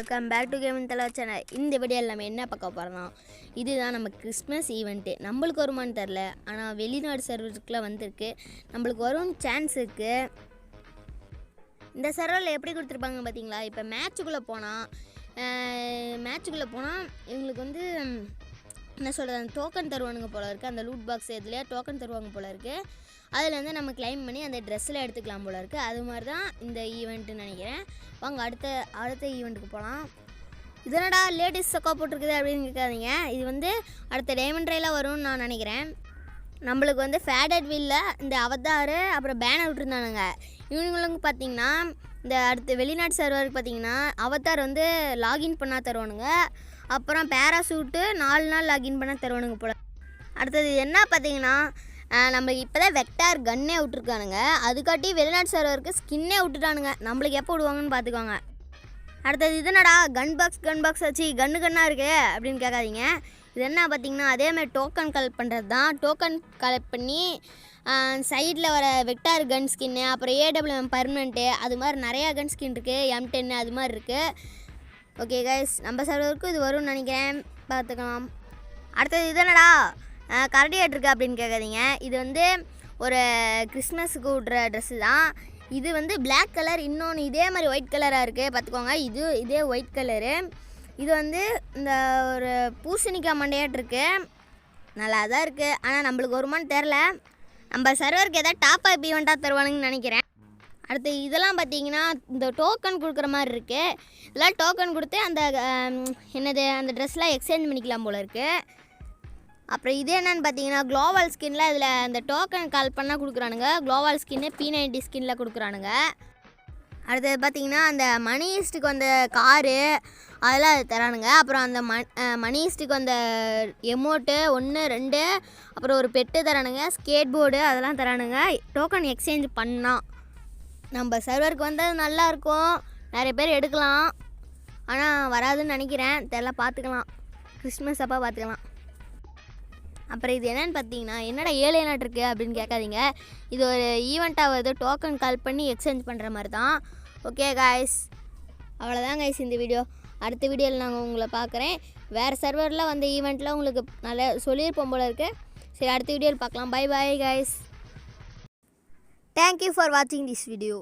Welcome back to gaming தலை channel. இந்த வீடியோவில் நம்ம என்ன பார்க்க போகிறோம்னா, இதுதான் நம்ம கிறிஸ்மஸ் ஈவெண்ட்டு. நம்மளுக்கு வருமானு தெரில, ஆனால் வெளிநாடு சர்வருக்குலாம் வந்திருக்கு. நம்மளுக்கு வரும் சான்ஸ் இருக்குது. இந்த சர்வரில் எப்படி கொடுத்துருப்பாங்க பார்த்தீங்களா? இப்போ மேட்சுக்குள்ளே போனால் இவங்களுக்கு வந்து என்ன சொல்கிறது, அந்த டோக்கன் தருவானுங்க போல இருக்குது. அந்த லூட் பாக்ஸ் இதுலேயே டோக்கன் தருவாங்க போல இருக்குது. அதில் வந்து நம்ம கிளைம் பண்ணி அந்த ட்ரெஸ்ஸில் எடுத்துக்கலாம் போல இருக்குது. அது மாதிரி தான் இந்த ஈவெண்ட்டுன்னு நினைக்கிறேன். வாங்க அடுத்த ஈவெண்ட்டுக்கு போகலாம். இதனடா லேடிஸ் சொக்கா போட்டிருக்குது அப்படின்னு கேட்காதீங்க. இது வந்து அடுத்த டைமண்ட் ரேயில் வரும்னு நான் நினைக்கிறேன். நம்மளுக்கு வந்து ஃபேடட் வீலில் இந்த அவதார் அப்புறம் பேனர் விட்டுருந்தானுங்க. இவங்களுக்கு பார்த்திங்கன்னா இந்த அடுத்த வெளிநாட்டு சர்வருக்கு பார்த்திங்கன்னா அவதார் வந்து லாகின் பண்ணால் தருவானுங்க. அப்புறம் பேராசூட்டு 4 நாள் லாகின் பண்ணால் தருவானுங்க போல். அடுத்தது என்ன பார்த்திங்கன்னா, நம்மளுக்கு இப்போ தான் வெக்டார் கன்னே விட்ருக்கானுங்க. அதுக்காட்டி வெளிநாட்டு சர்வருக்கு ஸ்கின்னே விட்டுட்டானுங்க. நம்மளுக்கு எப்போ விடுவாங்கன்னு பார்த்துக்கோங்க. அடுத்தது இதுனடா கன் பாக்ஸ் வச்சு கன்னாக இருக்குது அப்படின்னு கேட்காதீங்க. இது என்ன பார்த்திங்கன்னா அதேமாதிரி டோக்கன் கலெக்ட் பண்ணுறது தான். டோக்கன் கலெக்ட் பண்ணி சைடில் வர வெக்டார் கன் ஸ்கின்னு, அப்புறம் ஏடபிள்யூஎம் பர்மனெண்ட்டு, அது மாதிரி நிறையா கன் ஸ்கின் இருக்குது. M10 அது மாதிரி இருக்குது. ஓகே கைஸ், நம்ம சர்வருக்கு இது வரும்னு நினைக்கிறேன், பார்த்துக்கலாம். அடுத்தது இதனடா கரடியாட் இருக்குது அப்படின்னு கேட்காதீங்க. இது வந்து ஒரு கிறிஸ்மஸுக்கு விட்ற ட்ரெஸ்ஸு தான். இது வந்து பிளாக் கலர், இன்னொன்று இதே மாதிரி ஒயிட் கலராக இருக்குது, பார்த்துக்கோங்க. இதே ஒயிட் கலரு. இது வந்து இந்த ஒரு பூசணிக்காய் மண்டையாட்டு இருக்குது. நல்லா தான் இருக்குது, ஆனால் நம்மளுக்கு வருமானு தெரில. நம்ம சர்வருக்கு எதாவது டாப் அப் ஈவெண்ட்டாக தருவானுங்கன்னு நினைக்கிறேன். அடுத்து இதெல்லாம் பார்த்தீங்கன்னா இந்த டோக்கன் கொடுக்குற மாதிரி இருக்குது. இதெல்லாம் டோக்கன் கொடுத்து அந்த அந்த ட்ரெஸ்லாம் எக்ஸ்சேஞ்ச் பண்ணிக்கலாம் போல் இருக்குது. அப்புறம் இது என்னென்னு பார்த்தீங்கன்னா குளோவல் ஸ்கின்னில் இதில் அந்த டோக்கன் கால் பண்ணால் கொடுக்குறானுங்க. குளோவல் ஸ்கின்னு P90 ஸ்கின்னில் கொடுக்குறானுங்க. அடுத்தது பார்த்திங்கன்னா அந்த மணிஸ்ட்டுக்கு வந்த காரு அதெல்லாம் அது தரானுங்க. அப்புறம் அந்த மணிஸ்ட்டுக்கு வந்த எமோட்டு 1 2 அப்புறம் ஒரு பெட்டு தரானுங்க. ஸ்கேட் போர்டு அதெல்லாம் தரானுங்க. டோக்கன் எக்ஸ்சேஞ்ச் பண்ணால் நம்ம சர்வருக்கு வந்தது நல்லாயிருக்கும், நிறைய பேர் எடுக்கலாம். ஆனால் வராதுன்னு நினைக்கிறேன், தெரியல, பார்த்துக்கலாம். கிறிஸ்மஸ் அப்போ பார்த்துக்கலாம். அப்புறம் இது என்னென்னு பார்த்தீங்கன்னா, என்னடா 7 நாட் இருக்குது அப்படின்னு கேட்காதீங்க. இது ஒரு ஈவெண்ட்டாக வருது, டோக்கன் கால் பண்ணி எக்ஸ்சேஞ்ச் பண்ணுற மாதிரி தான். ஓகே காய்ஸ், அவ்வளோதான் காய்ஸ் இந்த வீடியோ. அடுத்த வீடியோவில் நாங்கள் உங்களை பார்க்குறேன். வேறு சர்வரில் வந்த ஈவெண்ட்டில் உங்களுக்கு நல்லா சொல்லியிருப்போம் போல இருக்குது. சரி, அடுத்த வீடியோவில் பார்க்கலாம். By guys. Thank you for watching this video.